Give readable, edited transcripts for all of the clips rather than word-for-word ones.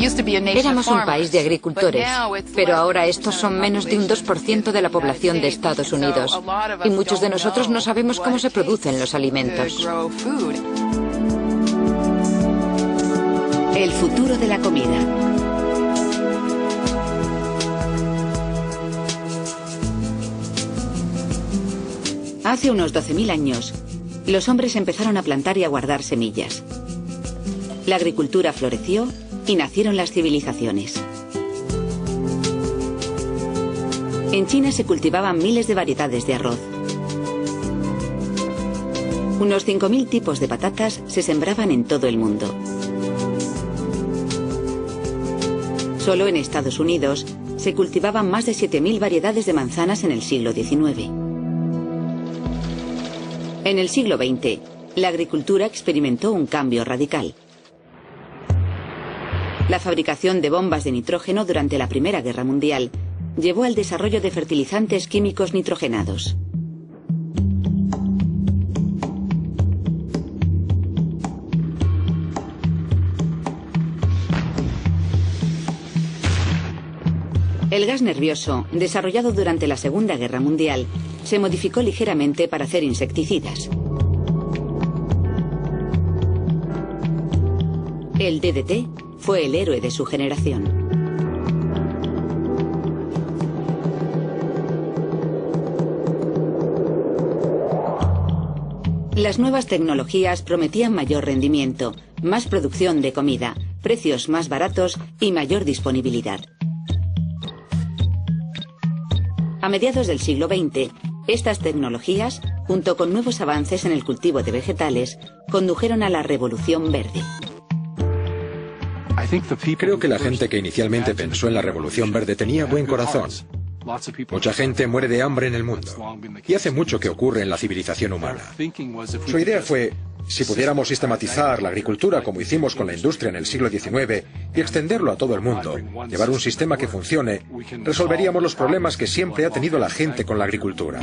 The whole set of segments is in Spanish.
Éramos un país de agricultores, pero ahora estos son menos de un 2% de la población de Estados Unidos, y muchos de nosotros no sabemos cómo se producen los alimentos. El futuro de la comida. Hace unos 12.000 años, los hombres empezaron a plantar y a guardar semillas. La agricultura floreció y nacieron las civilizaciones. En China se cultivaban miles de variedades de arroz. Unos 5.000 tipos de patatas se sembraban en todo el mundo. Solo en Estados Unidos se cultivaban más de 7.000 variedades de manzanas en el siglo XIX. En el siglo XX, la agricultura experimentó un cambio radical. La fabricación de bombas de nitrógeno durante la Primera Guerra Mundial llevó al desarrollo de fertilizantes químicos nitrogenados. El gas nervioso, desarrollado durante la Segunda Guerra Mundial, se modificó ligeramente para hacer insecticidas. El DDT fue el héroe de su generación. Las nuevas tecnologías prometían mayor rendimiento, más producción de comida, precios más baratos y mayor disponibilidad. A mediados del siglo XX, estas tecnologías, junto con nuevos avances en el cultivo de vegetales, condujeron a la Revolución Verde. Creo que la gente que inicialmente pensó en la Revolución Verde tenía buen corazón. Mucha gente muere de hambre en el mundo, y hace mucho que ocurre en la civilización humana. Su idea fue, si pudiéramos sistematizar la agricultura como hicimos con la industria en el siglo XIX y extenderlo a todo el mundo, llevar un sistema que funcione, resolveríamos los problemas que siempre ha tenido la gente con la agricultura.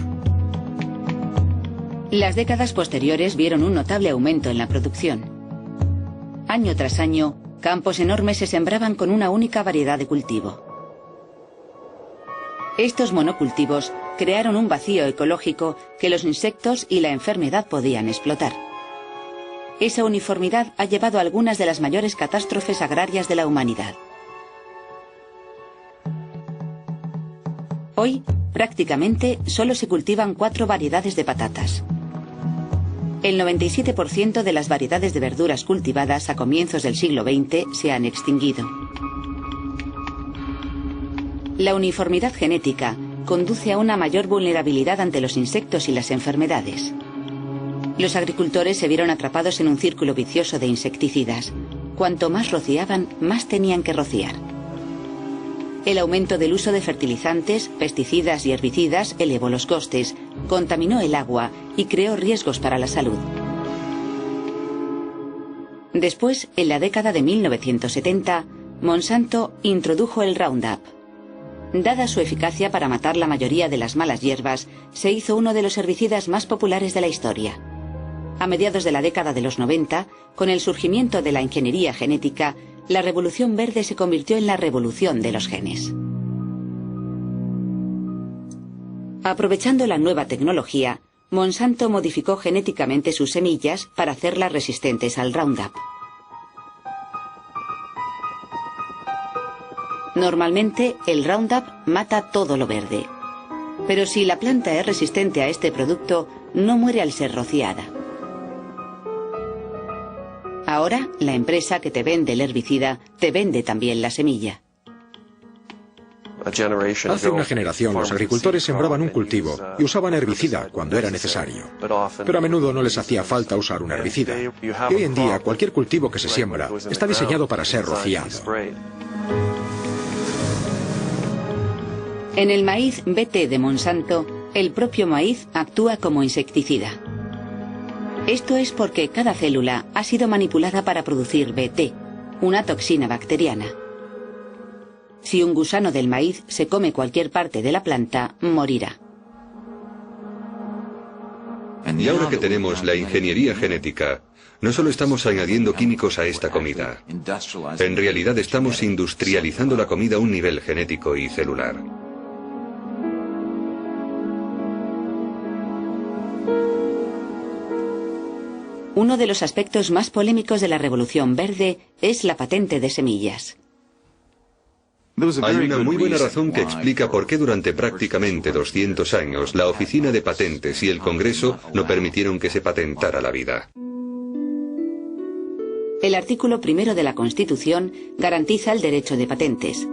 Las décadas posteriores vieron un notable aumento en la producción. Año tras año, campos enormes se sembraban con una única variedad de cultivo. Estos monocultivos crearon un vacío ecológico que los insectos y la enfermedad podían explotar. Esa uniformidad ha llevado a algunas de las mayores catástrofes agrarias de la humanidad. Hoy, prácticamente, solo se cultivan 4 variedades de patatas. El 97% de las variedades de verduras cultivadas a comienzos del siglo XX se han extinguido. La uniformidad genética conduce a una mayor vulnerabilidad ante los insectos y las enfermedades. Los agricultores se vieron atrapados en un círculo vicioso de insecticidas. Cuanto más rociaban, más tenían que rociar. El aumento del uso de fertilizantes, pesticidas y herbicidas elevó los costes, contaminó el agua y creó riesgos para la salud. Después, en la década de 1970, Monsanto introdujo el Roundup. Dada su eficacia para matar la mayoría de las malas hierbas, se hizo uno de los herbicidas más populares de la historia. A mediados de la década de los 90, con el surgimiento de la ingeniería genética, la Revolución Verde se convirtió en la revolución de los genes. Aprovechando la nueva tecnología, Monsanto modificó genéticamente sus semillas para hacerlas resistentes al Roundup. Normalmente, el Roundup mata todo lo verde. Pero si la planta es resistente a este producto, no muere al ser rociada. Ahora, la empresa que te vende el herbicida te vende también la semilla. Hace una generación los agricultores sembraban un cultivo y usaban herbicida cuando era necesario. Pero a menudo no les hacía falta usar un herbicida. Y hoy en día cualquier cultivo que se siembra está diseñado para ser rociado. En el maíz BT de Monsanto, el propio maíz actúa como insecticida. Esto es porque cada célula ha sido manipulada para producir BT, una toxina bacteriana. Si un gusano del maíz se come cualquier parte de la planta, morirá. Y ahora que tenemos la ingeniería genética, No solo estamos añadiendo químicos a esta comida. En realidad estamos industrializando la comida a un nivel genético y celular. Uno de los aspectos más polémicos de la Revolución Verde es la patente de semillas. Hay una muy buena razón que explica por qué durante prácticamente 200 años la Oficina de Patentes y el Congreso no permitieron que se patentara la vida. El artículo 1 de la Constitución garantiza el derecho de patentes.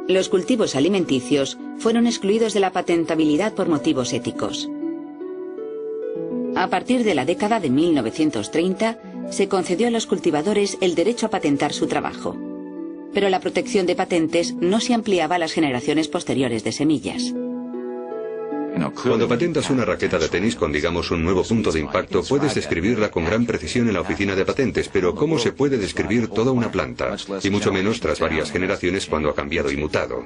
Los cultivos alimenticios fueron excluidos de la patentabilidad por motivos éticos. A partir de la década de 1930, se concedió a los cultivadores el derecho a patentar su trabajo. Pero la protección de patentes no se ampliaba a las generaciones posteriores de semillas. Cuando patentas una raqueta de tenis con, digamos, un nuevo punto de impacto, puedes describirla con gran precisión en la oficina de patentes, pero ¿cómo se puede describir toda una planta? Y mucho menos tras varias generaciones cuando ha cambiado y mutado.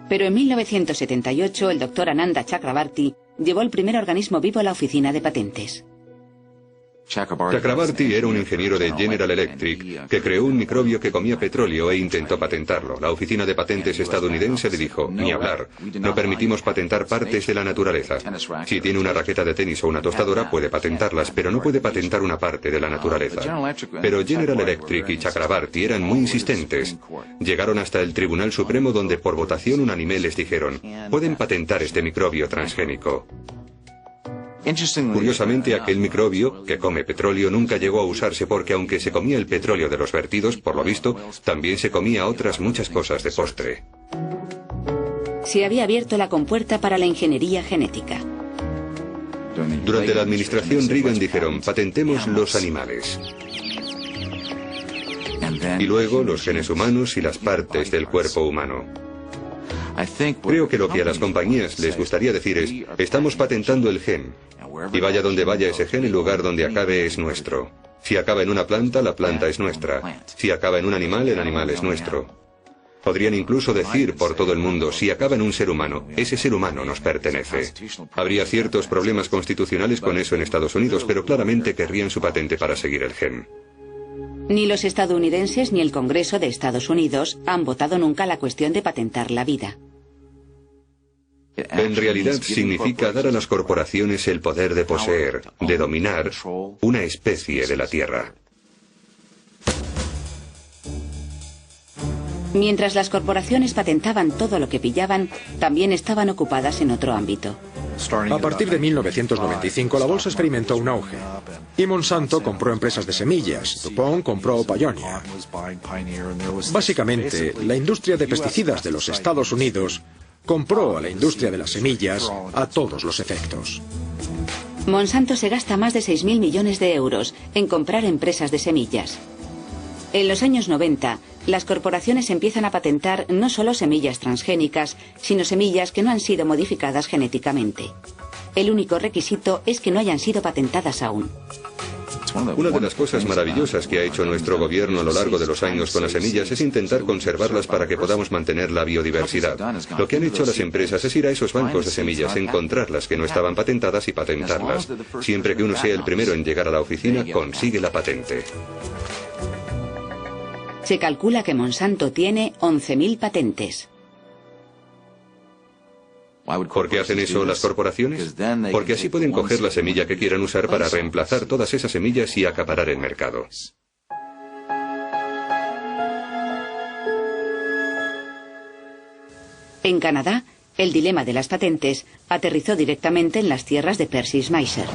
Pero en 1978 el doctor Ananda Chakrabarty llevó el primer organismo vivo a la oficina de patentes. Chakrabarty era un ingeniero de General Electric que creó un microbio que comía petróleo e intentó patentarlo. La oficina de patentes estadounidense le dijo, ni hablar, no permitimos patentar partes de la naturaleza. Si tiene una raqueta de tenis o una tostadora puede patentarlas, pero no puede patentar una parte de la naturaleza. Pero General Electric y Chakrabarty eran muy insistentes. Llegaron hasta el Tribunal Supremo donde por votación unánime les dijeron, pueden patentar este microbio transgénico. Curiosamente, aquel microbio, que come petróleo, nunca llegó a usarse porque aunque se comía el petróleo de los vertidos, por lo visto, también se comía otras muchas cosas de postre. Se había abierto la compuerta para la ingeniería genética. Durante la administración Reagan dijeron, patentemos los animales. Y luego los genes humanos y las partes del cuerpo humano. Creo que lo que a las compañías les gustaría decir es, estamos patentando el gen, y vaya donde vaya ese gen, el lugar donde acabe es nuestro. Si acaba en una planta, la planta es nuestra. Si acaba en un animal, el animal es nuestro. Podrían incluso decir por todo el mundo, si acaba en un ser humano, ese ser humano nos pertenece. Habría ciertos problemas constitucionales con eso en Estados Unidos, pero claramente querrían su patente para seguir el gen. Ni los estadounidenses ni el Congreso de Estados Unidos han votado nunca la cuestión de patentar la vida. En realidad significa dar a las corporaciones el poder de poseer, de dominar, una especie de la Tierra. Mientras las corporaciones patentaban todo lo que pillaban, también estaban ocupadas en otro ámbito. A partir de 1995 la bolsa experimentó un auge y Monsanto compró empresas de semillas, DuPont compró Pioneer. Básicamente, la industria de pesticidas de los Estados Unidos compró a la industria de las semillas a todos los efectos. Monsanto se gasta más de 6.000 millones de euros en comprar empresas de semillas. En los años 90, las corporaciones empiezan a patentar no solo semillas transgénicas, sino semillas que no han sido modificadas genéticamente. El único requisito es que no hayan sido patentadas aún. Una de las cosas maravillosas que ha hecho nuestro gobierno a lo largo de los años con las semillas es intentar conservarlas para que podamos mantener la biodiversidad. Lo que han hecho las empresas es ir a esos bancos de semillas, encontrar las que no estaban patentadas y patentarlas. Siempre que uno sea el primero en llegar a la oficina, consigue la patente. Se calcula que Monsanto tiene 11.000 patentes. ¿Por qué hacen eso las corporaciones? Porque así pueden coger la semilla que quieran usar para reemplazar todas esas semillas y acaparar el mercado. En Canadá, el dilema de las patentes aterrizó directamente en las tierras de Percy Schmeiser.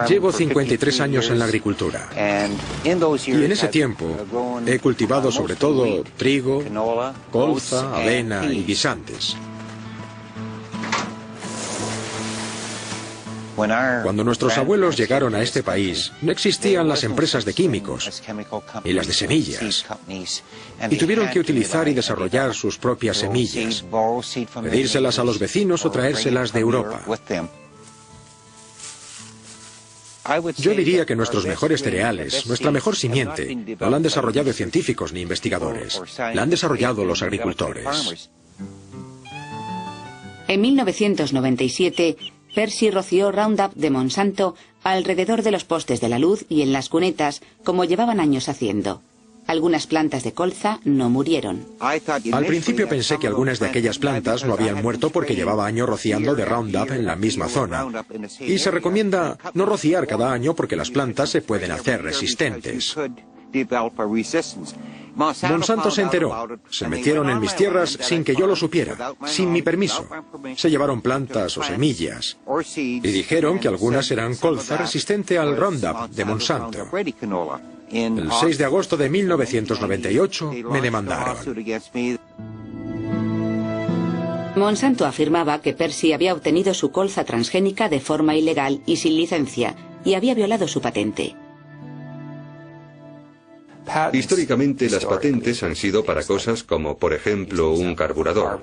Llevo 53 años en la agricultura y en ese tiempo he cultivado sobre todo trigo, colza, avena y guisantes. Cuando nuestros abuelos llegaron a este país, no existían las empresas de químicos y las de semillas, y tuvieron que utilizar y desarrollar sus propias semillas, pedírselas a los vecinos o traérselas de Europa. Yo diría que nuestros mejores cereales, nuestra mejor simiente, no la han desarrollado científicos ni investigadores, la han desarrollado los agricultores. En 1997, Percy roció Roundup de Monsanto alrededor de los postes de la luz y en las cunetas, como llevaban años haciendo. Algunas plantas de colza no murieron. Al principio pensé que algunas de aquellas plantas no habían muerto porque llevaba años rociando de Roundup en la misma zona. Y se recomienda no rociar cada año porque las plantas se pueden hacer resistentes. Monsanto se enteró. Se metieron en mis tierras sin que yo lo supiera, sin mi permiso. Se llevaron plantas o semillas y dijeron que algunas eran colza resistente al Roundup de Monsanto. El 6 de agosto de 1998 me demandaron. Monsanto afirmaba que Percy había obtenido su colza transgénica de forma ilegal y sin licencia, y había violado su patente. Históricamente, las patentes han sido para cosas como, por ejemplo, un carburador.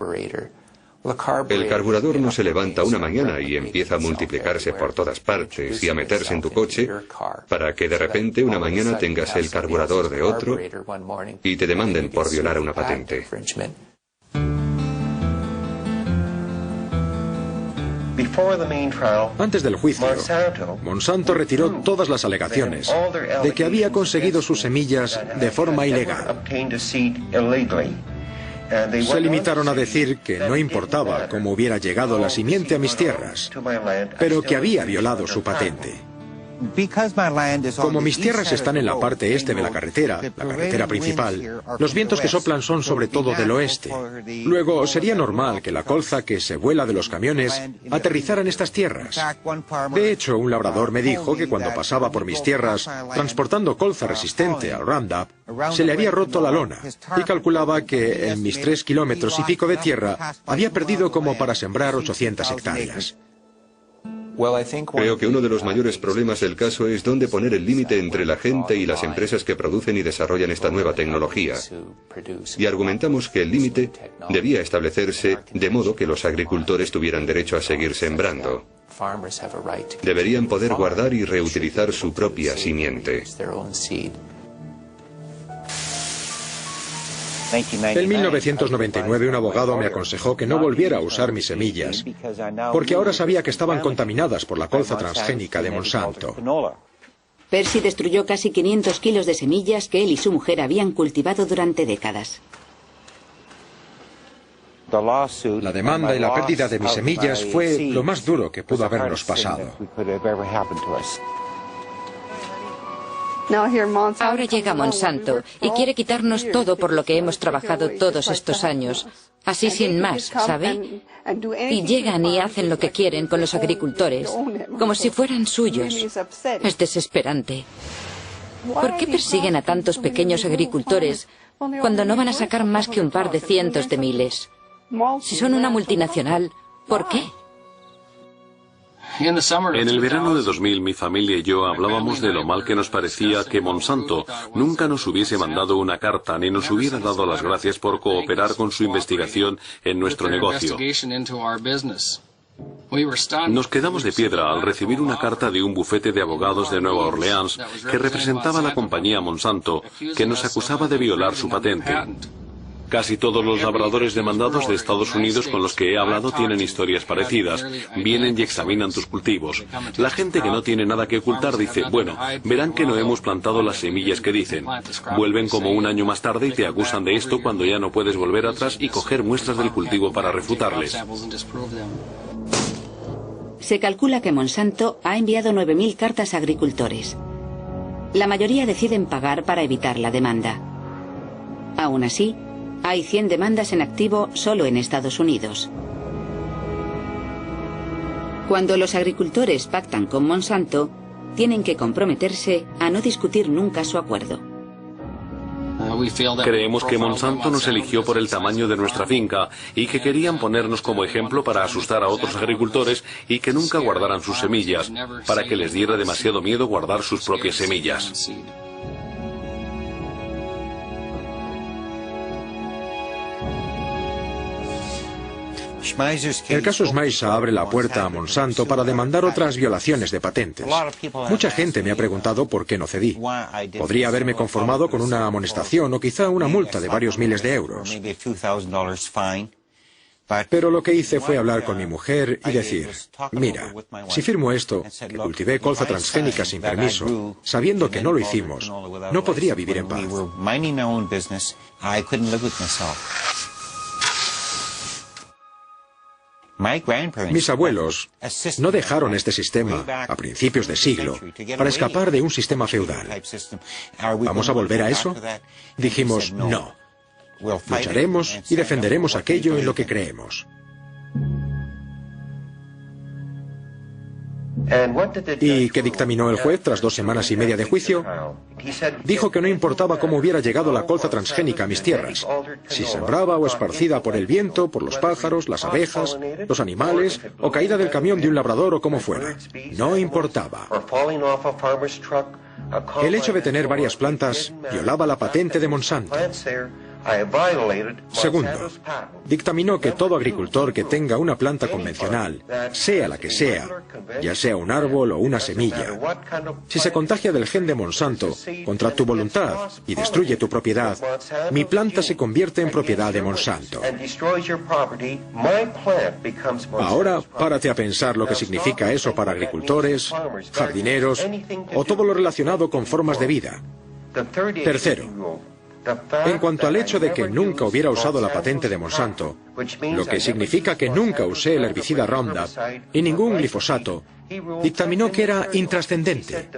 El carburador no se levanta una mañana y empieza a multiplicarse por todas partes y a meterse en tu coche para que de repente una mañana tengas el carburador de otro y te demanden por violar una patente. Antes del juicio, Monsanto retiró todas las alegaciones de que había conseguido sus semillas de forma ilegal. Se limitaron a decir que no importaba cómo hubiera llegado la simiente a mis tierras, pero que había violado su patente. Como mis tierras están en la parte este de la carretera principal, los vientos que soplan son sobre todo del oeste. Luego, sería normal que la colza que se vuela de los camiones aterrizara en estas tierras. De hecho, un labrador me dijo que cuando pasaba por mis tierras transportando colza resistente al Roundup, se le había roto la lona y calculaba que en mis 3 kilómetros y pico de tierra había perdido como para sembrar 800 hectáreas. Creo que uno de los mayores problemas del caso es dónde poner el límite entre la gente y las empresas que producen y desarrollan esta nueva tecnología. Y argumentamos que el límite debía establecerse de modo que los agricultores tuvieran derecho a seguir sembrando. Deberían poder guardar y reutilizar su propia simiente. En 1999 un abogado me aconsejó que no volviera a usar mis semillas, porque ahora sabía que estaban contaminadas por la colza transgénica de Monsanto. Percy destruyó casi 500 kilos de semillas que él y su mujer habían cultivado durante décadas. La demanda y la pérdida de mis semillas fue lo más duro que pudo habernos pasado. Ahora llega Monsanto y quiere quitarnos todo por lo que hemos trabajado todos estos años. Así sin más, ¿sabe? Y llegan y hacen lo que quieren con los agricultores, como si fueran suyos. Es desesperante. ¿Por qué persiguen a tantos pequeños agricultores cuando no van a sacar más que un par de cientos de miles? Si son una multinacional, ¿por qué? En el verano de 2000, mi familia y yo hablábamos de lo mal que nos parecía que Monsanto nunca nos hubiese mandado una carta ni nos hubiera dado las gracias por cooperar con su investigación en nuestro negocio. Nos quedamos de piedra al recibir una carta de un bufete de abogados de Nueva Orleans que representaba a la compañía Monsanto, que nos acusaba de violar su patente. Casi todos los labradores demandados de Estados Unidos con los que he hablado tienen historias parecidas. Vienen y examinan tus cultivos. La gente que no tiene nada que ocultar dice, bueno, verán que no hemos plantado las semillas que dicen. Vuelven como un año más tarde y te acusan de esto cuando ya no puedes volver atrás y coger muestras del cultivo para refutarles. Se calcula que Monsanto ha enviado 9.000 cartas a agricultores. La mayoría deciden pagar para evitar la demanda. Aún así, hay 100 demandas en activo solo en Estados Unidos. Cuando los agricultores pactan con Monsanto, tienen que comprometerse a no discutir nunca su acuerdo. Creemos que Monsanto nos eligió por el tamaño de nuestra finca y que querían ponernos como ejemplo para asustar a otros agricultores y que nunca guardaran sus semillas, para que les diera demasiado miedo guardar sus propias semillas. El caso Schmeisser abre la puerta a Monsanto para demandar otras violaciones de patentes. Mucha gente me ha preguntado por qué no cedí. Podría haberme conformado con una amonestación o quizá una multa de varios miles de euros. Pero lo que hice fue hablar con mi mujer y decir, mira, si firmo esto, que cultivé colza transgénica sin permiso, sabiendo que no lo hicimos, no podría vivir en paz. Mis abuelos no dejaron este sistema a principios de siglo para escapar de un sistema feudal. ¿Vamos a volver a eso? Dijimos, no. Lucharemos y defenderemos aquello en lo que creemos. ¿Y qué dictaminó el juez tras 2 semanas y media de juicio? Dijo que no importaba cómo hubiera llegado la colza transgénica a mis tierras, si sembraba o esparcida por el viento, por los pájaros, las abejas, los animales, o caída del camión de un labrador o como fuera. No importaba. El hecho de tener varias plantas violaba la patente de Monsanto. Segundo, dictaminó que todo agricultor que tenga una planta convencional, sea la que sea, ya sea un árbol o una semilla, si se contagia del gen de Monsanto contra tu voluntad y destruye tu propiedad, mi planta se convierte en propiedad de Monsanto. Ahora, párate a pensar lo que significa eso para agricultores, jardineros o todo lo relacionado con formas de vida. Tercero, en cuanto al hecho de que nunca hubiera usado la patente de Monsanto, lo que significa que nunca usé el herbicida Roundup y ningún glifosato, dictaminó que era intrascendente.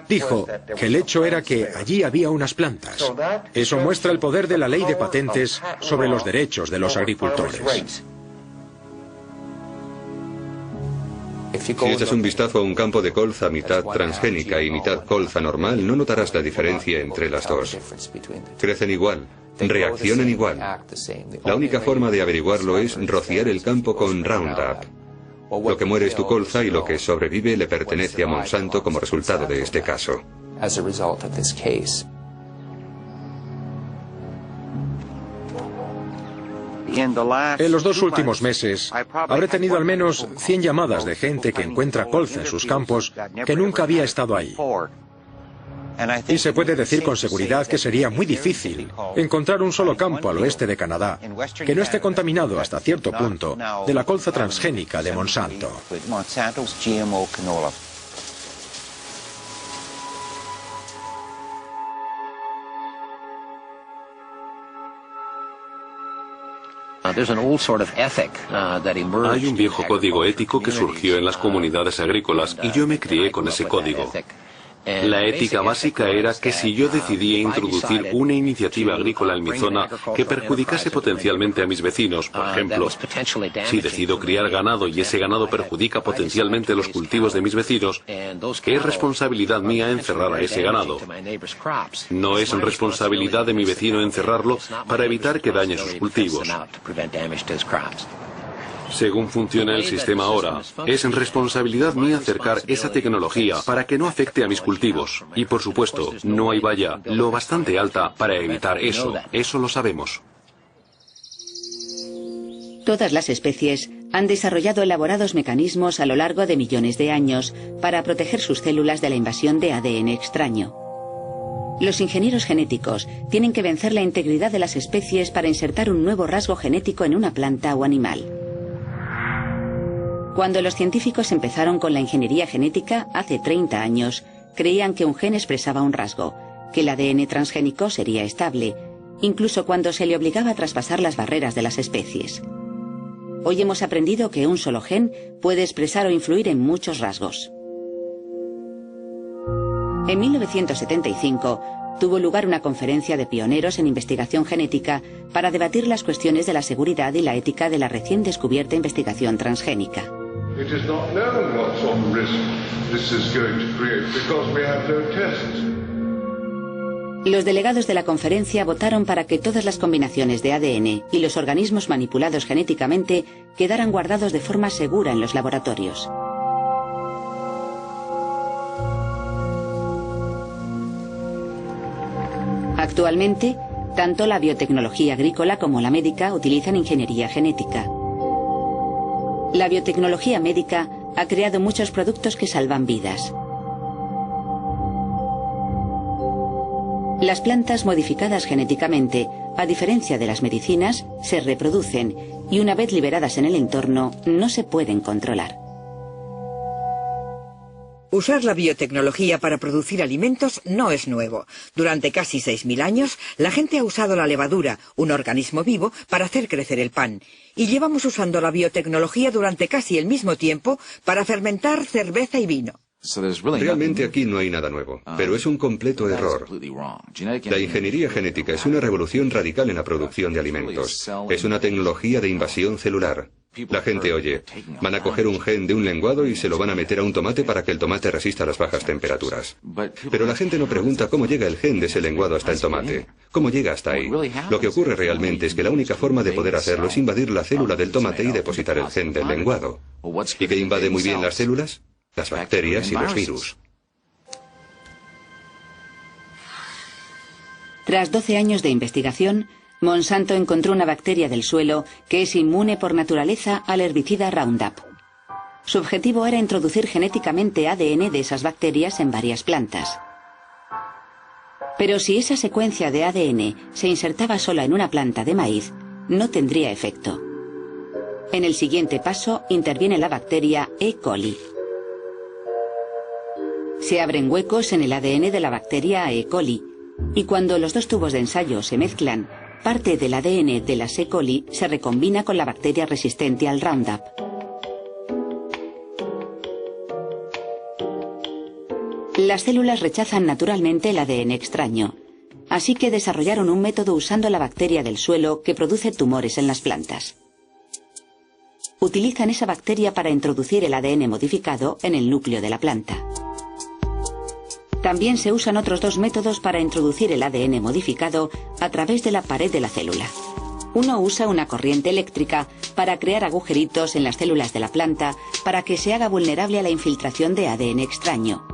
Dijo que el hecho era que allí había unas plantas. Eso muestra el poder de la ley de patentes sobre los derechos de los agricultores. Si echas un vistazo a un campo de colza mitad transgénica y mitad colza normal, no notarás la diferencia entre las dos. Crecen igual, reaccionan igual. La única forma de averiguarlo es rociar el campo con Roundup. Lo que muere es tu colza y lo que sobrevive le pertenece a Monsanto como resultado de este caso. En los 2 últimos meses, habré tenido al menos 100 llamadas de gente que encuentra colza en sus campos que nunca había estado ahí. Y se puede decir con seguridad que sería muy difícil encontrar un solo campo al oeste de Canadá que no esté contaminado hasta cierto punto de la colza transgénica de Monsanto. Hay un viejo código ético que surgió en las comunidades agrícolas y yo me crié con ese código. La ética básica era que si yo decidía introducir una iniciativa agrícola en mi zona que perjudicase potencialmente a mis vecinos, por ejemplo, si decido criar ganado y ese ganado perjudica potencialmente los cultivos de mis vecinos, es responsabilidad mía encerrar a ese ganado. No es responsabilidad de mi vecino encerrarlo para evitar que dañe sus cultivos. Según funciona el sistema ahora, es responsabilidad mía acercar esa tecnología para que no afecte a mis cultivos. Y por supuesto, no hay valla lo bastante alta para evitar eso. Eso lo sabemos. Todas las especies han desarrollado elaborados mecanismos a lo largo de millones de años para proteger sus células de la invasión de ADN extraño. Los ingenieros genéticos tienen que vencer la integridad de las especies para insertar un nuevo rasgo genético en una planta o animal. Cuando los científicos empezaron con la ingeniería genética hace 30 años, creían que un gen expresaba un rasgo, que el ADN transgénico sería estable, incluso cuando se le obligaba a traspasar las barreras de las especies. Hoy hemos aprendido que un solo gen puede expresar o influir en muchos rasgos. En 1975 tuvo lugar una conferencia de pioneros en investigación genética para debatir las cuestiones de la seguridad y la ética de la recién descubierta investigación transgénica. Los delegados de la conferencia votaron para que todas las combinaciones de ADN y los organismos manipulados genéticamente quedaran guardados de forma segura en los laboratorios. Actualmente, tanto la biotecnología agrícola como la médica utilizan ingeniería genética. La biotecnología médica ha creado muchos productos que salvan vidas. Las plantas modificadas genéticamente, a diferencia de las medicinas, se reproducen y una vez liberadas en el entorno, no se pueden controlar. Usar la biotecnología para producir alimentos no es nuevo. Durante casi 6.000 años, la gente ha usado la levadura, un organismo vivo, para hacer crecer el pan. Y llevamos usando la biotecnología durante casi el mismo tiempo para fermentar cerveza y vino. Realmente aquí no hay nada nuevo, pero es un completo error. La ingeniería genética es una revolución radical en la producción de alimentos. Es una tecnología de invasión celular. La gente oye, van a coger un gen de un lenguado y se lo van a meter a un tomate para que el tomate resista las bajas temperaturas. Pero la gente no pregunta cómo llega el gen de ese lenguado hasta el tomate. ¿Cómo llega hasta ahí? Lo que ocurre realmente es que la única forma de poder hacerlo es invadir la célula del tomate y depositar el gen del lenguado. ¿Y qué invade muy bien las células? Las bacterias y los virus. Tras 12 años de investigación, Monsanto encontró una bacteria del suelo que es inmune por naturaleza al herbicida Roundup. Su objetivo era introducir genéticamente ADN de esas bacterias en varias plantas. Pero si esa secuencia de ADN se insertaba sola en una planta de maíz, no tendría efecto. En el siguiente paso interviene la bacteria E. coli. Se abren huecos en el ADN de la bacteria E. coli, y cuando los dos tubos de ensayo se mezclan, parte del ADN de las E. coli se recombina con la bacteria resistente al Roundup. Las células rechazan naturalmente el ADN extraño, así que desarrollaron un método usando la bacteria del suelo que produce tumores en las plantas. Utilizan esa bacteria para introducir el ADN modificado en el núcleo de la planta. También se usan otros dos métodos para introducir el ADN modificado a través de la pared de la célula. Uno usa una corriente eléctrica para crear agujeritos en las células de la planta para que se haga vulnerable a la infiltración de ADN extraño.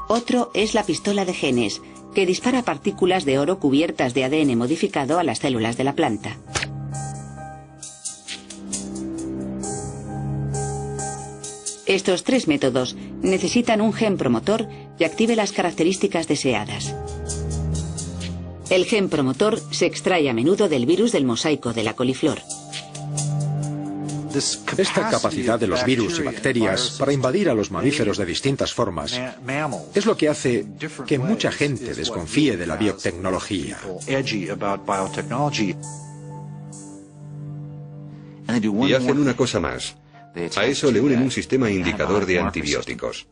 Otro es la pistola de genes, que dispara partículas de oro cubiertas de ADN modificado a las células de la planta. Estos tres métodos necesitan un gen promotor que active las características deseadas. El gen promotor se extrae a menudo del virus del mosaico de la coliflor. Esta capacidad de los virus y bacterias para invadir a los mamíferos de distintas formas es lo que hace que mucha gente desconfíe de la biotecnología. Y hacen una cosa más. A eso le unen un sistema indicador de antibióticos.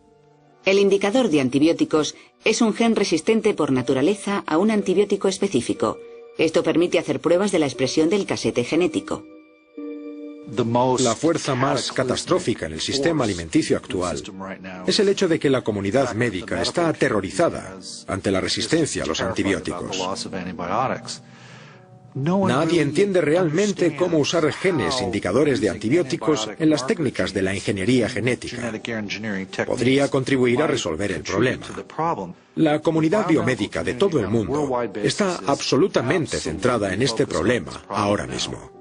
El indicador de antibióticos es un gen resistente por naturaleza a un antibiótico específico. Esto permite hacer pruebas de la expresión del casete genético. La fuerza más catastrófica en el sistema alimenticio actual es el hecho de que la comunidad médica está aterrorizada ante la resistencia a los antibióticos. Nadie entiende realmente cómo usar genes indicadores de antibióticos en las técnicas de la ingeniería genética. Podría contribuir a resolver el problema. La comunidad biomédica de todo el mundo está absolutamente centrada en este problema ahora mismo.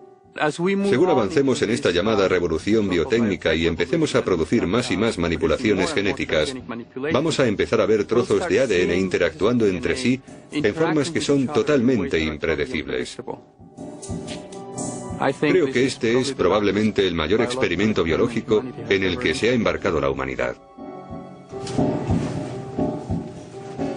Según avancemos en esta llamada revolución biotécnica y empecemos a producir más y más manipulaciones genéticas, vamos a empezar a ver trozos de ADN interactuando entre sí en formas que son totalmente impredecibles. Creo que este es probablemente el mayor experimento biológico en el que se ha embarcado la humanidad.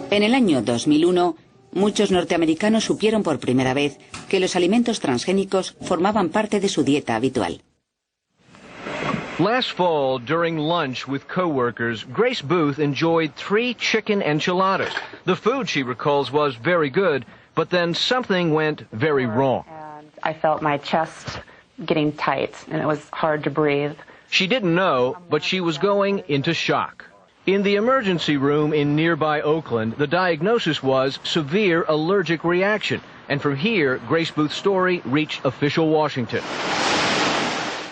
En el año 2001, muchos norteamericanos supieron por primera vez que los alimentos transgénicos formaban parte de su dieta habitual. Last fall, during lunch with coworkers, Grace Booth enjoyed 3 chicken enchiladas. The food, she recalls, was very good, but then something went very wrong. I felt my chest getting tight, and it was hard to breathe. She didn't know, but she was going into shock. In the emergency room in nearby Oakland, the diagnosis was severe allergic reaction, and from here, Grace Booth's story reached official Washington.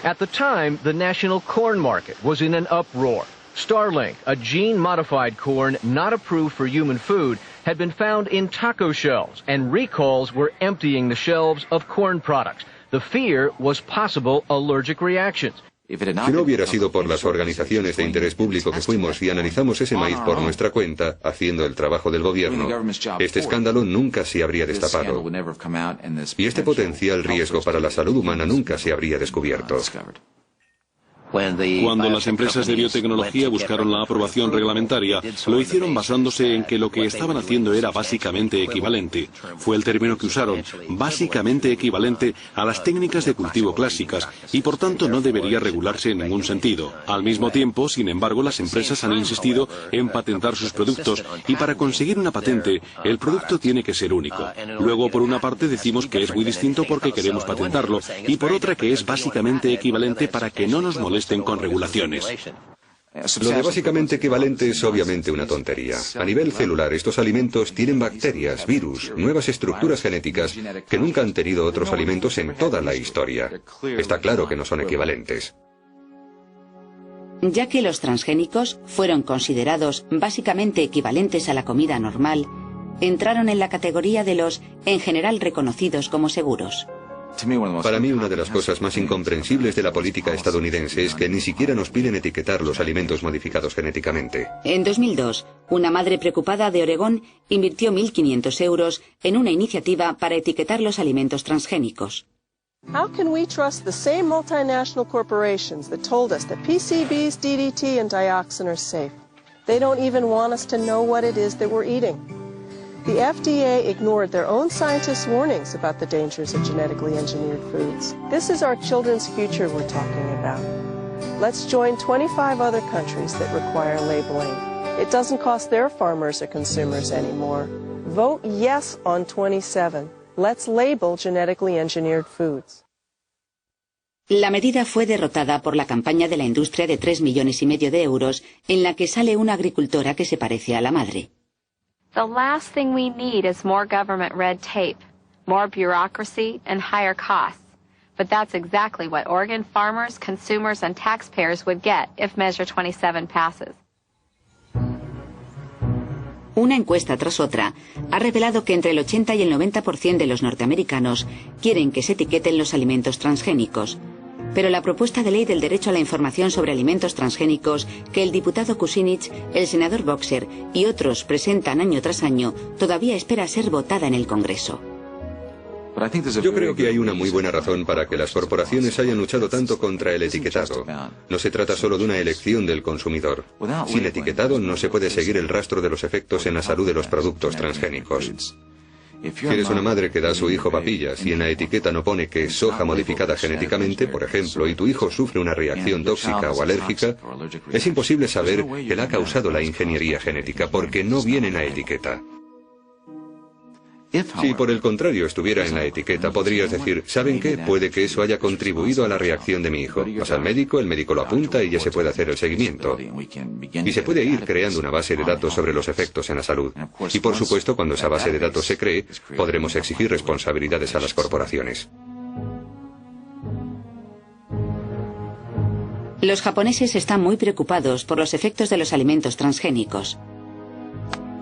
At the time, the national corn market was in an uproar. Starlink, a gene-modified corn not approved for human food, had been found in taco shells, and recalls were emptying the shelves of corn products. The fear was possible allergic reactions. Si no hubiera sido por las organizaciones de interés público que fuimos y analizamos ese maíz por nuestra cuenta, haciendo el trabajo del gobierno, este escándalo nunca se habría destapado. Y este potencial riesgo para la salud humana nunca se habría descubierto. Cuando las empresas de biotecnología buscaron la aprobación reglamentaria, lo hicieron basándose en que lo que estaban haciendo era básicamente equivalente. Fue el término que usaron, básicamente equivalente a las técnicas de cultivo clásicas, y por tanto no debería regularse en ningún sentido. Al mismo tiempo, sin embargo, las empresas han insistido en patentar sus productos, y para conseguir una patente, el producto tiene que ser único. Luego, por una parte, decimos que es muy distinto porque queremos patentarlo, y por otra que es básicamente equivalente para que no nos molesten con regulaciones. Lo de básicamente equivalente es obviamente una tontería. A nivel celular, estos alimentos tienen bacterias, virus, nuevas estructuras genéticas que nunca han tenido otros alimentos en toda la historia. Está claro que no son equivalentes. Ya que los transgénicos fueron considerados básicamente equivalentes a la comida normal, entraron en la categoría de los, en general, reconocidos como seguros. Para mí, una de las cosas más incomprensibles de la política estadounidense es que ni siquiera nos piden etiquetar los alimentos modificados genéticamente. En 2002, una madre preocupada de Oregón invirtió 1.500 euros en una iniciativa para etiquetar los alimentos transgénicos. How can we trust the same multinational corporations that told us that PCBs, DDT, and dioxin are safe? They don't even want us to know what it is that we're eating. The FDA ignored their own scientists' warnings about the dangers of genetically engineered foods. This is our children's future we're talking about. Let's join 25 other countries that require labeling. It doesn't cost their farmers or consumers anymore. Vote yes on 27. Let's label genetically engineered foods. La medida fue derrotada por la campaña de la industria de 3,5 millones de euros, en la que sale una agricultora que se parece a la madre. The last thing we need is more government red tape, more bureaucracy, and higher costs. But that's exactly what Oregon farmers, consumers, and taxpayers would get if Measure 27 passes. Una encuesta tras otra ha revelado que entre el 80 y el 90% de los norteamericanos quieren que se etiqueten los alimentos transgénicos. Pero la propuesta de ley del derecho a la información sobre alimentos transgénicos que el diputado Kucinich, el senador Boxer y otros presentan año tras año todavía espera ser votada en el Congreso. Yo creo que hay una muy buena razón para que las corporaciones hayan luchado tanto contra el etiquetado. No se trata solo de una elección del consumidor. Sin etiquetado no se puede seguir el rastro de los efectos en la salud de los productos transgénicos. Si eres una madre que da a su hijo papillas y en la etiqueta no pone que es soja modificada genéticamente, por ejemplo, y tu hijo sufre una reacción tóxica o alérgica, es imposible saber que la ha causado la ingeniería genética porque no viene en la etiqueta. Si por el contrario estuviera en la etiqueta, podrías decir, ¿saben qué? Puede que eso haya contribuido a la reacción de mi hijo. Vas al médico, el médico lo apunta y ya se puede hacer el seguimiento. Y se puede ir creando una base de datos sobre los efectos en la salud. Y por supuesto, cuando esa base de datos se cree, podremos exigir responsabilidades a las corporaciones. Los japoneses están muy preocupados por los efectos de los alimentos transgénicos.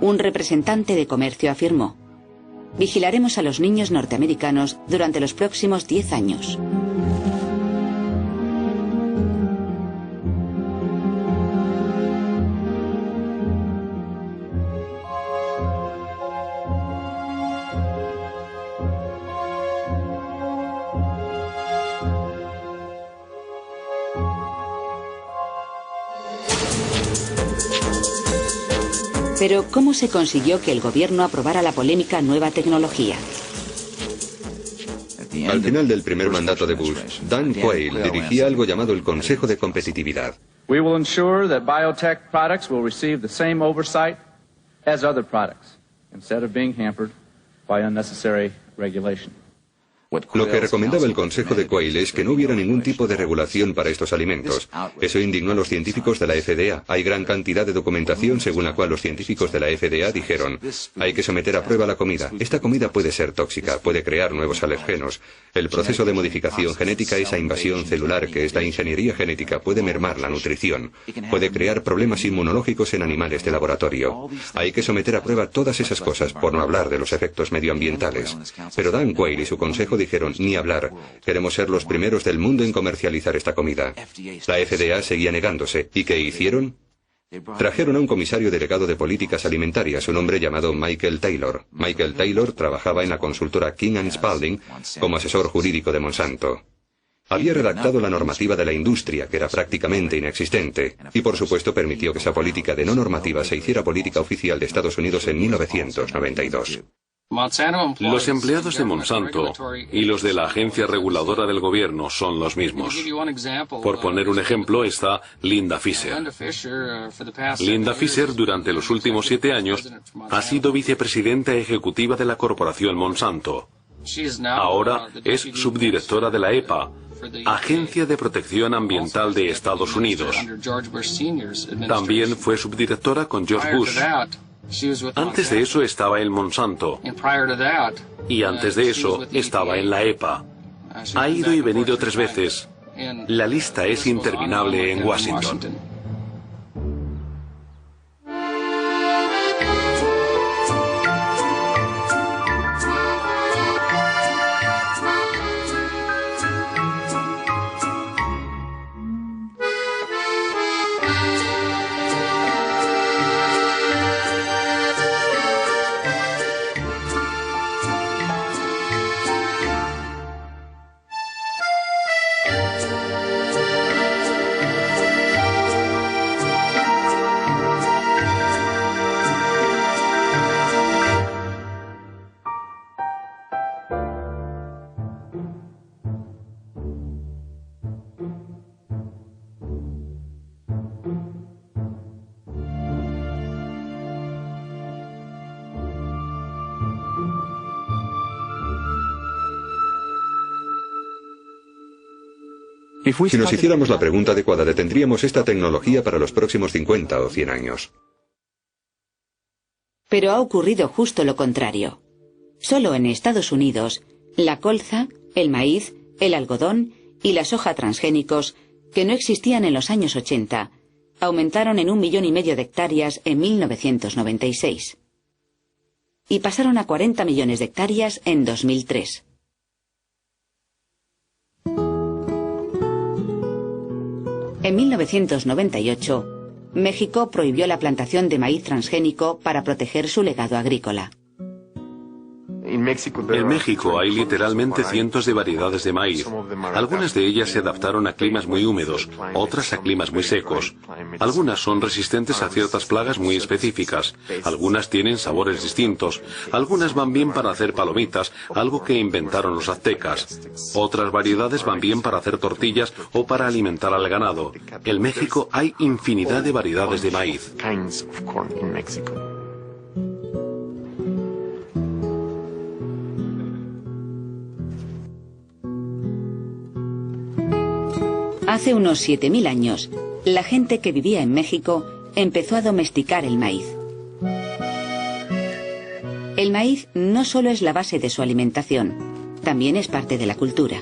Un representante de comercio afirmó: vigilaremos a los niños norteamericanos durante los próximos 10 años. Pero, ¿cómo se consiguió que el gobierno aprobara la polémica nueva tecnología? Al final del primer mandato de Bush, Dan Quayle dirigía algo llamado el Consejo de Competitividad. We will ensure that biotech products will receive the same oversight as other products, instead of being hampered by unnecessary regulation. Lo que recomendaba el Consejo de Quayle es que no hubiera ningún tipo de regulación para estos alimentos. Eso indignó a los científicos de la FDA. Hay gran cantidad de documentación según la cual los científicos de la FDA dijeron: hay que someter a prueba la comida. Esta comida puede ser tóxica, puede crear nuevos alergenos. El proceso de modificación genética, esa invasión celular que es la ingeniería genética, puede mermar la nutrición. Puede crear problemas inmunológicos en animales de laboratorio. Hay que someter a prueba todas esas cosas, por no hablar de los efectos medioambientales. Pero Dan Quayle y su consejo dijeron, ni hablar. Queremos ser los primeros del mundo en comercializar esta comida. La FDA seguía negándose. ¿Y qué hicieron? Trajeron a un comisario delegado de políticas alimentarias, un hombre llamado Michael Taylor. Michael Taylor trabajaba en la consultora King & Spalding como asesor jurídico de Monsanto. Había redactado la normativa de la industria, que era prácticamente inexistente, y por supuesto permitió que esa política de no normativa se hiciera política oficial de Estados Unidos en 1992. Los empleados de Monsanto y los de la agencia reguladora del gobierno son los mismos. Por poner un ejemplo está Linda Fisher. Linda Fisher durante los últimos 7 años ha sido vicepresidenta ejecutiva de la corporación Monsanto. Ahora es subdirectora de la EPA, Agencia de Protección Ambiental de Estados Unidos. También fue subdirectora con George Bush. Antes de eso estaba en Monsanto. Y antes de eso estaba en la EPA. Ha ido y venido 3 veces. La lista es interminable en Washington. Si nos hiciéramos la pregunta adecuada, detendríamos esta tecnología para los próximos 50 o 100 años. Pero ha ocurrido justo lo contrario. Solo en Estados Unidos, la colza, el maíz, el algodón y la soja transgénicos, que no existían en los años 80, aumentaron en 1,5 millones de hectáreas en 1996. Y pasaron a 40 millones de hectáreas en 2003. En 1998, México prohibió la plantación de maíz transgénico para proteger su legado agrícola. En México hay literalmente cientos de variedades de maíz. Algunas de ellas se adaptaron a climas muy húmedos, otras a climas muy secos. Algunas son resistentes a ciertas plagas muy específicas. Algunas tienen sabores distintos. Algunas van bien para hacer palomitas, algo que inventaron los aztecas. Otras variedades van bien para hacer tortillas o para alimentar al ganado. En México hay infinidad de variedades de maíz. Hace unos 7.000 años, la gente que vivía en México empezó a domesticar el maíz. El maíz no solo es la base de su alimentación, también es parte de la cultura.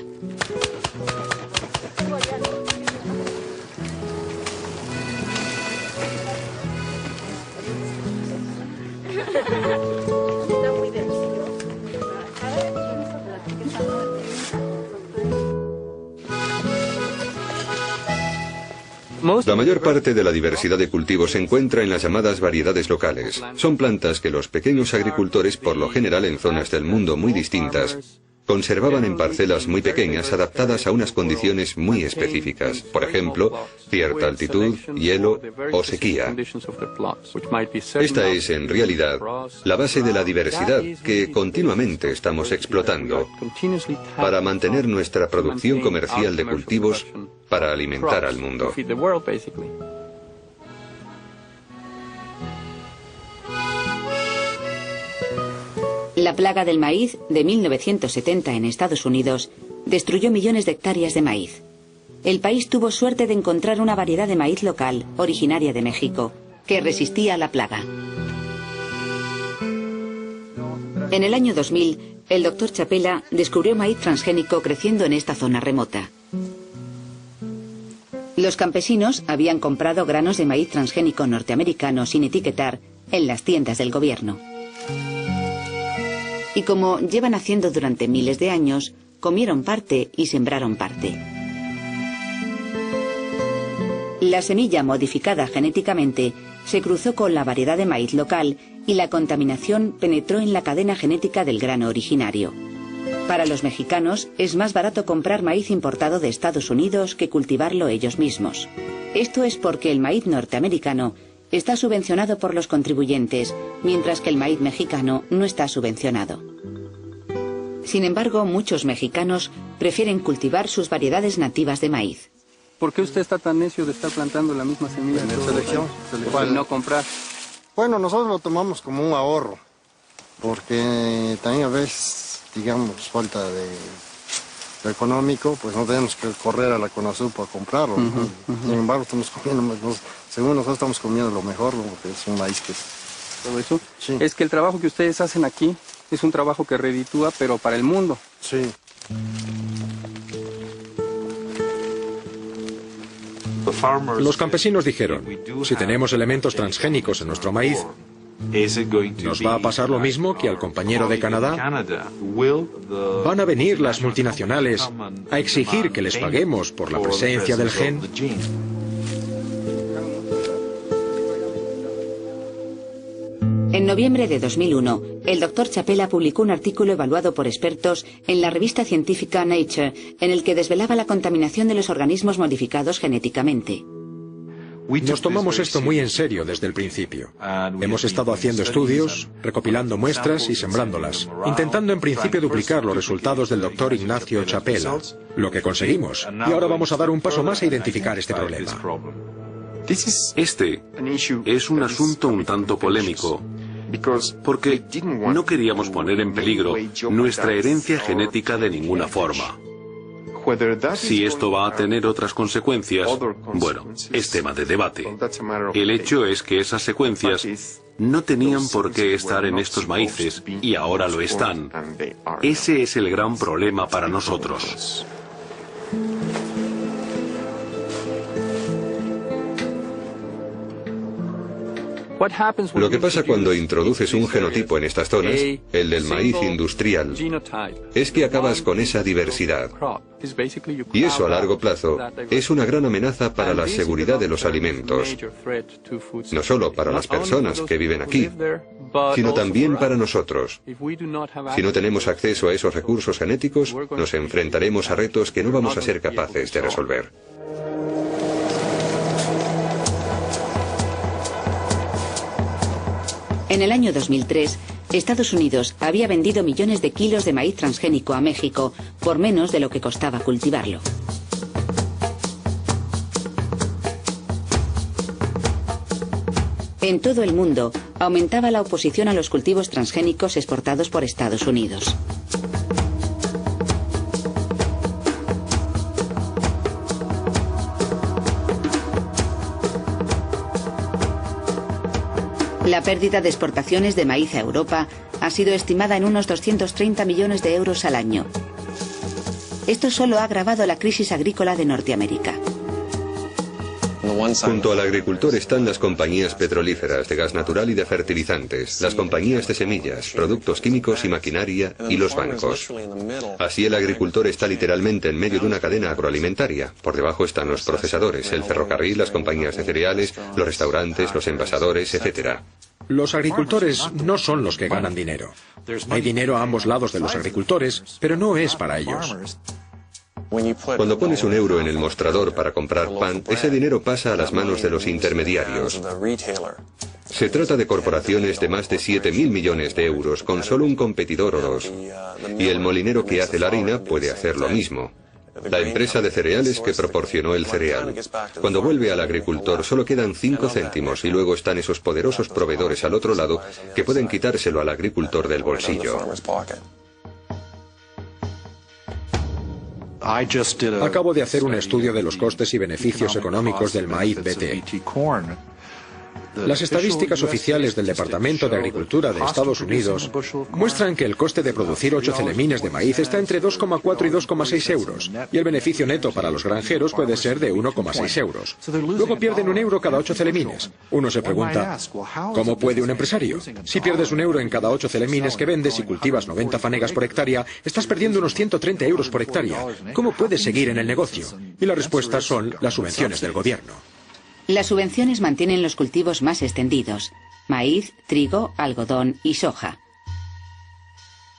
La mayor parte de la diversidad de cultivos se encuentra en las llamadas variedades locales. Son plantas que los pequeños agricultores, por lo general en zonas del mundo muy distintas, conservaban en parcelas muy pequeñas adaptadas a unas condiciones muy específicas. Por ejemplo, cierta altitud, hielo o sequía. Esta es, en realidad, la base de la diversidad que continuamente estamos explotando para mantener nuestra producción comercial de cultivos para alimentar al mundo. La plaga del maíz de 1970 en Estados Unidos destruyó millones de hectáreas de maíz. El país tuvo suerte de encontrar una variedad de maíz local, originaria de México, que resistía a la plaga. En el año 2000, el Dr. Chapela descubrió maíz transgénico creciendo en esta zona remota. Los campesinos habían comprado granos de maíz transgénico norteamericano sin etiquetar en las tiendas del gobierno. Y como llevan haciendo durante miles de años, comieron parte y sembraron parte. La semilla modificada genéticamente se cruzó con la variedad de maíz local y la contaminación penetró en la cadena genética del grano originario. Para los mexicanos es más barato comprar maíz importado de Estados Unidos que cultivarlo ellos mismos. Esto es porque el maíz norteamericano está subvencionado por los contribuyentes, mientras que el maíz mexicano no está subvencionado. Sin embargo, muchos mexicanos prefieren cultivar sus variedades nativas de maíz. ¿Por qué usted está tan necio de estar plantando la misma semilla en esta selección? Y no comprar. Bueno, nosotros lo tomamos como un ahorro, porque también a veces, digamos, falta de económico, pues no tenemos que correr a la Conasur para comprarlo. Sin embargo, estamos comiendo, según nosotros estamos comiendo lo mejor, porque es un maíz que... ¿Todo eso? Sí. Es que el trabajo que ustedes hacen aquí es un trabajo que reditúa, pero para el mundo. Sí. Los campesinos dijeron, si tenemos elementos transgénicos en nuestro maíz, ¿nos va a pasar lo mismo que al compañero de Canadá? ¿Van a venir las multinacionales a exigir que les paguemos por la presencia del gen? En noviembre de 2001, el Dr. Chapela publicó un artículo evaluado por expertos en la revista científica Nature, en el que desvelaba la contaminación de los organismos modificados genéticamente. Nos tomamos esto muy en serio desde el principio. Hemos estado haciendo estudios, recopilando muestras y sembrándolas, intentando en principio duplicar los resultados del Dr. Ignacio Chapela, lo que conseguimos, y ahora vamos a dar un paso más a identificar este problema. Este es un asunto un tanto polémico, porque no queríamos poner en peligro nuestra herencia genética de ninguna forma. Si esto va a tener otras consecuencias, bueno, es tema de debate. El hecho es que esas secuencias no tenían por qué estar en estos maíces y ahora lo están. Ese es el gran problema para nosotros. Lo que pasa cuando introduces un genotipo en estas zonas, el del maíz industrial, es que acabas con esa diversidad. Y eso a largo plazo es una gran amenaza para la seguridad de los alimentos, no solo para las personas que viven aquí, sino también para nosotros. Si no tenemos acceso a esos recursos genéticos, nos enfrentaremos a retos que no vamos a ser capaces de resolver. En el año 2003, Estados Unidos había vendido millones de kilos de maíz transgénico a México por menos de lo que costaba cultivarlo. En todo el mundo, aumentaba la oposición a los cultivos transgénicos exportados por Estados Unidos. La pérdida de exportaciones de maíz a Europa ha sido estimada en unos 230 millones de euros al año. Esto solo ha agravado la crisis agrícola de Norteamérica. Junto al agricultor están las compañías petrolíferas de gas natural y de fertilizantes, las compañías de semillas, productos químicos y maquinaria y los bancos. Así el agricultor está literalmente en medio de una cadena agroalimentaria. Por debajo están los procesadores, el ferrocarril, las compañías de cereales, los restaurantes, los envasadores, etc. Los agricultores no son los que ganan dinero. Hay dinero a ambos lados de los agricultores, pero no es para ellos. Cuando pones un euro en el mostrador para comprar pan, ese dinero pasa a las manos de los intermediarios. Se trata de corporaciones de más de 7.000 millones de euros con solo un competidor o dos. Y el molinero que hace la harina puede hacer lo mismo. La empresa de cereales que proporcionó el cereal. Cuando vuelve al agricultor solo quedan 5 céntimos y luego están esos poderosos proveedores al otro lado que pueden quitárselo al agricultor del bolsillo. Acabo de hacer un estudio de los costes y beneficios económicos del maíz BT. Las estadísticas oficiales del Departamento de Agricultura de Estados Unidos muestran que el coste de producir 8 celemines de maíz está entre 2,4 y 2,6 euros, y el beneficio neto para los granjeros puede ser de 1,6 euros. Luego pierden €1 cada 8 celemines. Uno se pregunta, ¿cómo puede un empresario? Si pierdes €1 en cada 8 celemines que vendes y cultivas 90 fanegas por hectárea, estás perdiendo unos 130 euros por hectárea. ¿Cómo puedes seguir en el negocio? Y la respuesta son las subvenciones del gobierno. Las subvenciones mantienen los cultivos más extendidos: maíz, trigo, algodón y soja.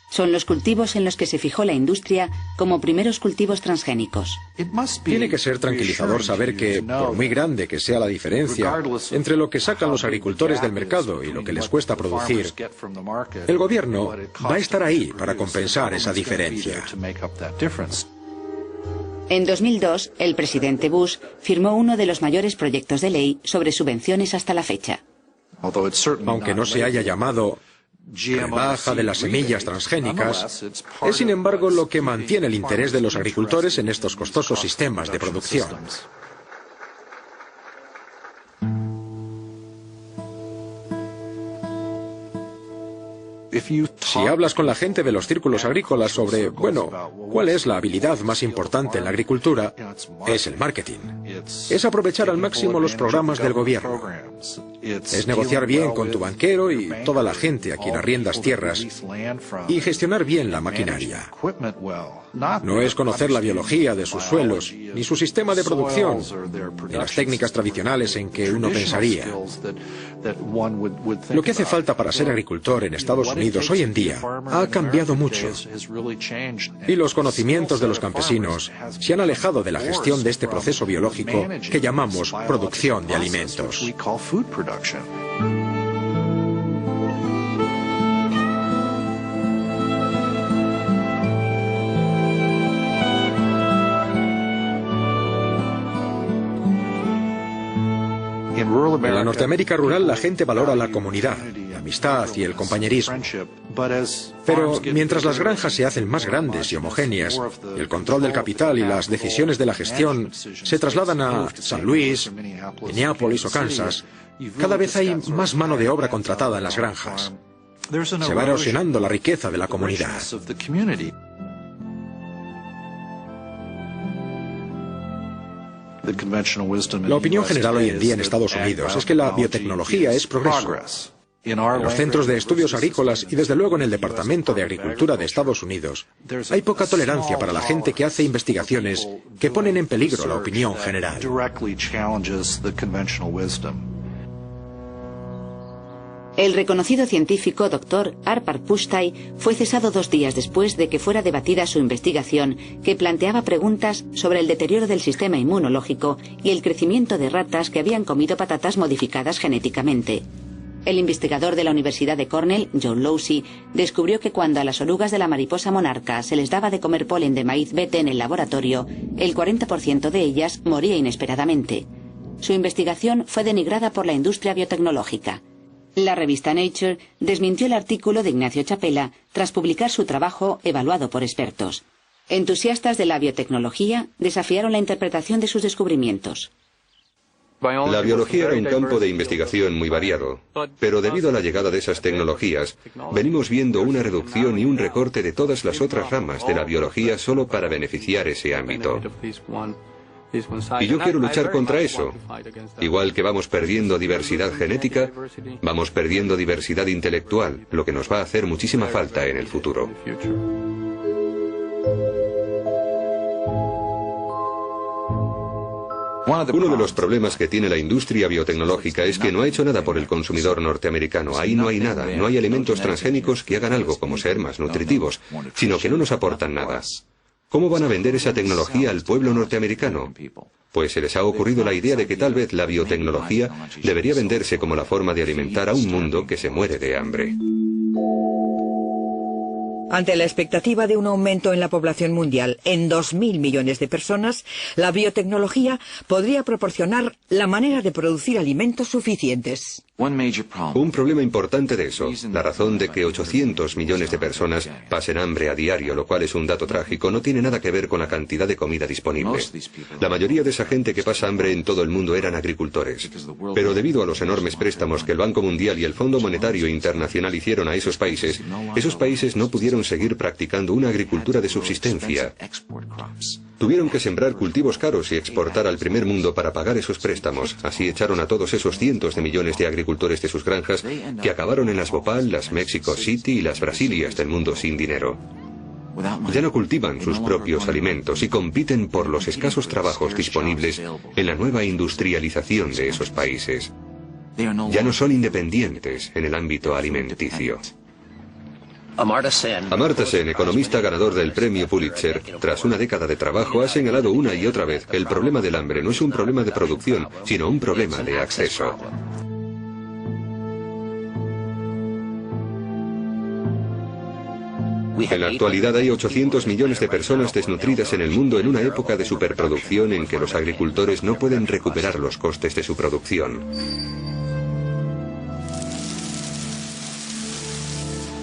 Son los cultivos en los que se fijó la industria como primeros cultivos transgénicos. Tiene que ser tranquilizador saber que, por muy grande que sea la diferencia entre lo que sacan los agricultores del mercado y lo que les cuesta producir, el gobierno va a estar ahí para compensar esa diferencia. En 2002, el presidente Bush firmó uno de los mayores proyectos de ley sobre subvenciones hasta la fecha. Aunque no se haya llamado rebaja de las semillas transgénicas, es sin embargo lo que mantiene el interés de los agricultores en estos costosos sistemas de producción. Si hablas con la gente de los círculos agrícolas sobre, ¿cuál es la habilidad más importante en la agricultura? Es el marketing. Es aprovechar al máximo los programas del gobierno. Es negociar bien con tu banquero y toda la gente a quien arriendas tierras y gestionar bien la maquinaria. No es conocer la biología de sus suelos, ni su sistema de producción, ni las técnicas tradicionales en que uno pensaría. Lo que hace falta para ser agricultor en Estados Unidos hoy en día ha cambiado mucho. Y los conocimientos de los campesinos se han alejado de la gestión de este proceso biológico que llamamos producción de alimentos. En la Norteamérica rural la gente valora la comunidad, la amistad y el compañerismo. Pero mientras las granjas se hacen más grandes y homogéneas, el control del capital y las decisiones de la gestión se trasladan a San Luis, Minneapolis o Kansas, cada vez hay más mano de obra contratada en las granjas. Se va erosionando la riqueza de la comunidad. La opinión general hoy en día en Estados Unidos es que la biotecnología es progreso. En los centros de estudios agrícolas y desde luego en el Departamento de Agricultura de Estados Unidos hay poca tolerancia para la gente que hace investigaciones que ponen en peligro la opinión general. El reconocido científico Dr. Arpad Pusztai fue cesado 2 días después de que fuera debatida su investigación, que planteaba preguntas sobre el deterioro del sistema inmunológico y el crecimiento de ratas que habían comido patatas modificadas genéticamente. El investigador de la Universidad de Cornell, John Lowsey, descubrió que cuando a las orugas de la mariposa monarca se les daba de comer polen de maíz bete en el laboratorio, el 40% de ellas moría inesperadamente. Su investigación fue denigrada por la industria biotecnológica. La revista Nature desmintió el artículo de Ignacio Chapela tras publicar su trabajo evaluado por expertos. Entusiastas de la biotecnología desafiaron la interpretación de sus descubrimientos. La biología era un campo de investigación muy variado, pero debido a la llegada de esas tecnologías, venimos viendo una reducción y un recorte de todas las otras ramas de la biología solo para beneficiar ese ámbito. Y yo quiero luchar contra eso. Igual que vamos perdiendo diversidad genética, vamos perdiendo diversidad intelectual, lo que nos va a hacer muchísima falta en el futuro. Uno de los problemas que tiene la industria biotecnológica es que no ha hecho nada por el consumidor norteamericano. Ahí no hay nada, no hay alimentos transgénicos que hagan algo como ser más nutritivos, sino que no nos aportan nada. ¿Cómo van a vender esa tecnología al pueblo norteamericano? Pues se les ha ocurrido la idea de que tal vez la biotecnología debería venderse como la forma de alimentar a un mundo que se muere de hambre. Ante la expectativa de un aumento en la población mundial en 2.000 millones de personas, la biotecnología podría proporcionar la manera de producir alimentos suficientes. Un problema importante de eso, la razón de que 800 millones de personas pasen hambre a diario, lo cual es un dato trágico, no tiene nada que ver con la cantidad de comida disponible. La mayoría de esa gente que pasa hambre en todo el mundo eran agricultores. Pero debido a los enormes préstamos que el Banco Mundial y el Fondo Monetario Internacional hicieron a esos países no pudieron seguir practicando una agricultura de subsistencia. Tuvieron que sembrar cultivos caros y exportar al primer mundo para pagar esos préstamos. Así echaron a todos esos cientos de millones de agricultores de sus granjas que acabaron en las Bhopal, las Mexico City y las Brasilias del mundo sin dinero. Ya no cultivan sus propios alimentos y compiten por los escasos trabajos disponibles en la nueva industrialización de esos países. Ya no son independientes en el ámbito alimenticio. Amartya Sen, economista ganador del premio Pulitzer, tras una década de trabajo ha señalado una y otra vez que el problema del hambre no es un problema de producción, sino un problema de acceso. En la actualidad hay 800 millones de personas desnutridas en el mundo en una época de superproducción en que los agricultores no pueden recuperar los costes de su producción.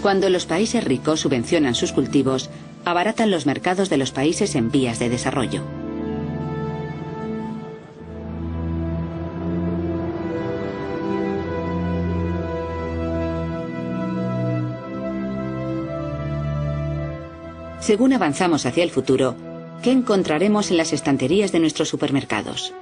Cuando los países ricos subvencionan sus cultivos, abaratan los mercados de los países en vías de desarrollo. Según avanzamos hacia el futuro, ¿qué encontraremos en las estanterías de nuestros supermercados?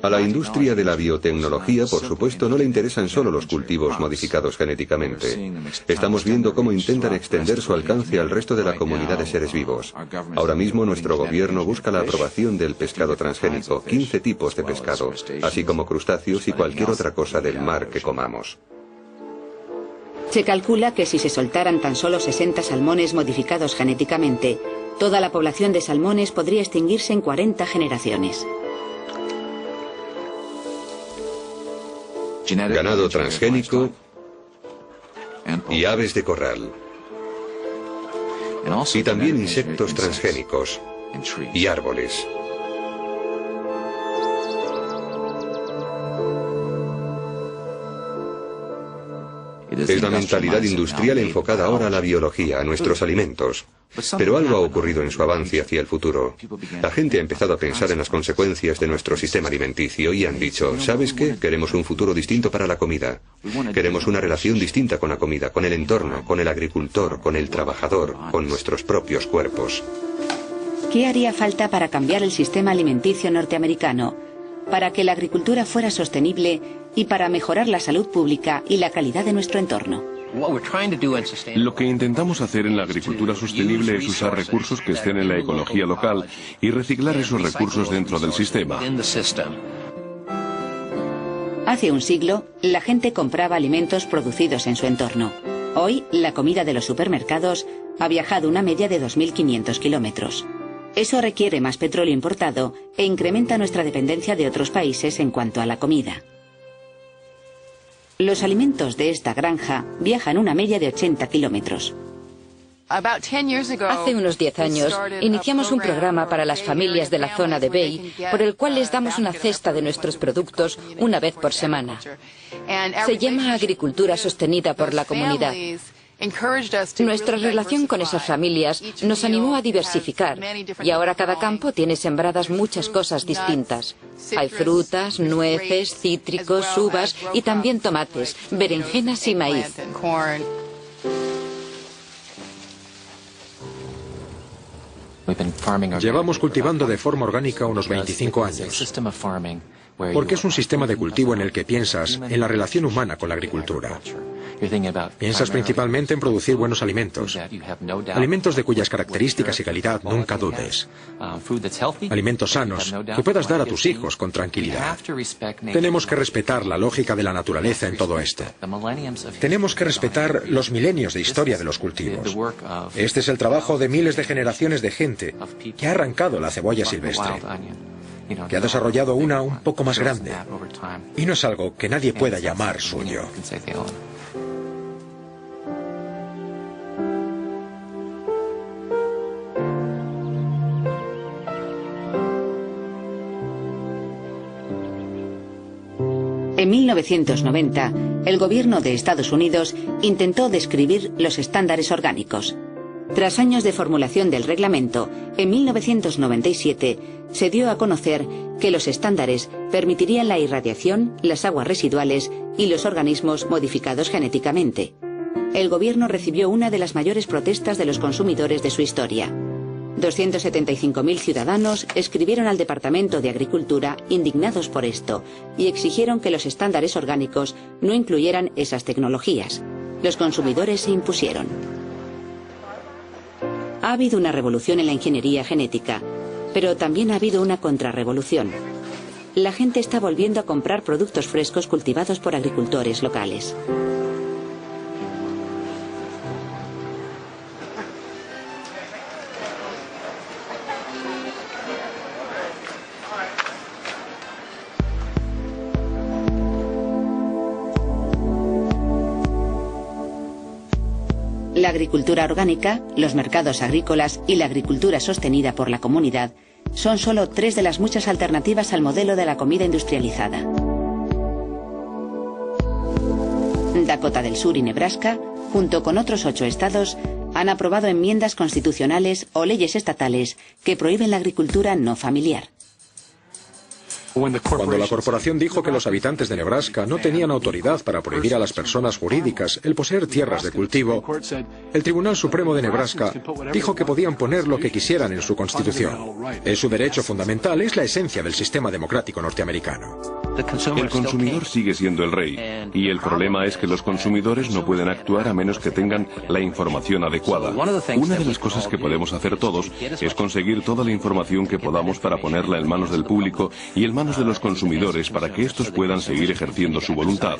A la industria de la biotecnología, por supuesto, no le interesan solo los cultivos modificados genéticamente. Estamos viendo cómo intentan extender su alcance al resto de la comunidad de seres vivos. Ahora mismo nuestro gobierno busca la aprobación del pescado transgénico, 15 tipos de pescado, así como crustáceos y cualquier otra cosa del mar que comamos. Se calcula que si se soltaran tan solo 60 salmones modificados genéticamente, toda la población de salmones podría extinguirse en 40 generaciones. Ganado transgénico y aves de corral. Y también insectos transgénicos y árboles. Es la mentalidad industrial enfocada ahora a la biología, a nuestros alimentos. Pero algo ha ocurrido en su avance hacia el futuro. La gente ha empezado a pensar en las consecuencias de nuestro sistema alimenticio y han dicho, ¿sabes qué? Queremos un futuro distinto para la comida. Queremos una relación distinta con la comida, con el entorno, con el agricultor, con el trabajador, con nuestros propios cuerpos. ¿Qué haría falta para cambiar el sistema alimenticio norteamericano? Para que la agricultura fuera sostenible y para mejorar la salud pública y la calidad de nuestro entorno. Lo que intentamos hacer en la agricultura sostenible es usar recursos que estén en la ecología local y reciclar esos recursos dentro del sistema. Hace un siglo, la gente compraba alimentos producidos en su entorno. Hoy, la comida de los supermercados ha viajado una media de 2.500 kilómetros. Eso requiere más petróleo importado e incrementa nuestra dependencia de otros países en cuanto a la comida. Los alimentos de esta granja viajan una media de 80 kilómetros. Hace unos 10 años iniciamos un programa para las familias de la zona de Bay, por el cual les damos una cesta de nuestros productos una vez por semana. Se llama Agricultura Sostenida por la Comunidad. Nuestra relación con esas familias nos animó a diversificar y ahora cada campo tiene sembradas muchas cosas distintas. Hay frutas, nueces, cítricos, uvas y también tomates, berenjenas y maíz. Llevamos cultivando de forma orgánica unos 25 años, porque es un sistema de cultivo en el que piensas en la relación humana con la agricultura. Piensas principalmente en producir buenos alimentos. Alimentos de cuyas características y calidad nunca dudes. Alimentos sanos que puedas dar a tus hijos con tranquilidad. Tenemos que respetar la lógica de la naturaleza en todo esto. Tenemos que respetar los milenios de historia de los cultivos. Este es el trabajo de miles de generaciones de gente que ha arrancado la cebolla silvestre, que ha desarrollado una un poco más grande, y no es algo que nadie pueda llamar suyo. En 1990, el gobierno de Estados Unidos intentó describir los estándares orgánicos. Tras años de formulación del reglamento, en 1997 se dio a conocer que los estándares permitirían la irradiación, las aguas residuales y los organismos modificados genéticamente. El gobierno recibió una de las mayores protestas de los consumidores de su historia. 275.000 ciudadanos escribieron al Departamento de Agricultura indignados por esto y exigieron que los estándares orgánicos no incluyeran esas tecnologías. Los consumidores se impusieron. Ha habido una revolución en la ingeniería genética, pero también ha habido una contrarrevolución. La gente está volviendo a comprar productos frescos cultivados por agricultores locales. La agricultura orgánica, los mercados agrícolas y la agricultura sostenida por la comunidad son solo 3 de las muchas alternativas al modelo de la comida industrializada. Dakota del Sur y Nebraska, junto con otros 8 estados, han aprobado enmiendas constitucionales o leyes estatales que prohíben la agricultura no familiar. Cuando la corporación dijo que los habitantes de Nebraska no tenían autoridad para prohibir a las personas jurídicas el poseer tierras de cultivo, el Tribunal Supremo de Nebraska dijo que podían poner lo que quisieran en su constitución. Es su derecho fundamental, es la esencia del sistema democrático norteamericano. El consumidor sigue siendo el rey, y el problema es que los consumidores no pueden actuar a menos que tengan la información adecuada. Una de las cosas que podemos hacer todos es conseguir toda la información que podamos para ponerla en manos del público y en manos de los consumidores para que estos puedan seguir ejerciendo su voluntad.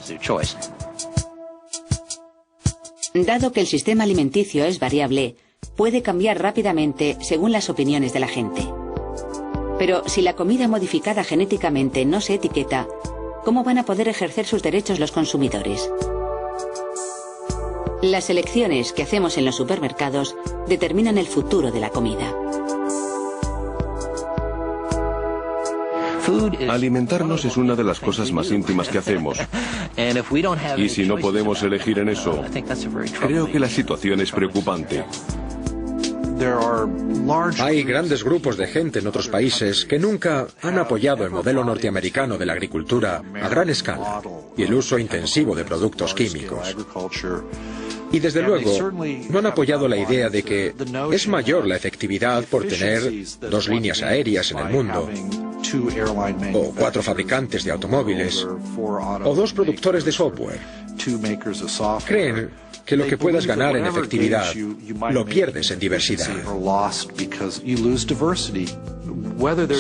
Dado que el sistema alimenticio es variable, puede cambiar rápidamente según las opiniones de la gente. Pero si la comida modificada genéticamente no se etiqueta, ¿cómo van a poder ejercer sus derechos los consumidores? Las elecciones que hacemos en los supermercados determinan el futuro de la comida. Alimentarnos es una de las cosas más íntimas que hacemos. Y si no podemos elegir en eso, creo que la situación es preocupante. Hay grandes grupos de gente en otros países que nunca han apoyado el modelo norteamericano de la agricultura a gran escala y el uso intensivo de productos químicos. Y desde luego, no han apoyado la idea de que es mayor la efectividad por tener 2 líneas aéreas en el mundo, o 4 fabricantes de automóviles, o 2 productores de software. Creen que lo que puedas ganar en efectividad lo pierdes en diversidad.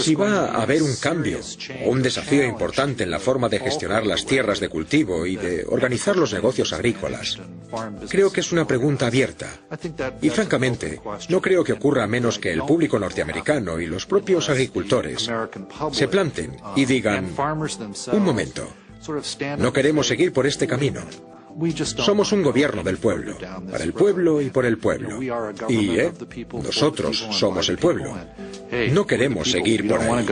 Si va a haber un cambio o un desafío importante en la forma de gestionar las tierras de cultivo y de organizar los negocios agrícolas, creo que es una pregunta abierta. Y francamente, no creo que ocurra a menos que el público norteamericano y los propios agricultores se planten y digan, un momento, no queremos seguir por este camino. Somos un gobierno del pueblo, para el pueblo y por el pueblo. Y nosotros somos el pueblo. No queremos seguir por ahí.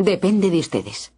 Depende de ustedes.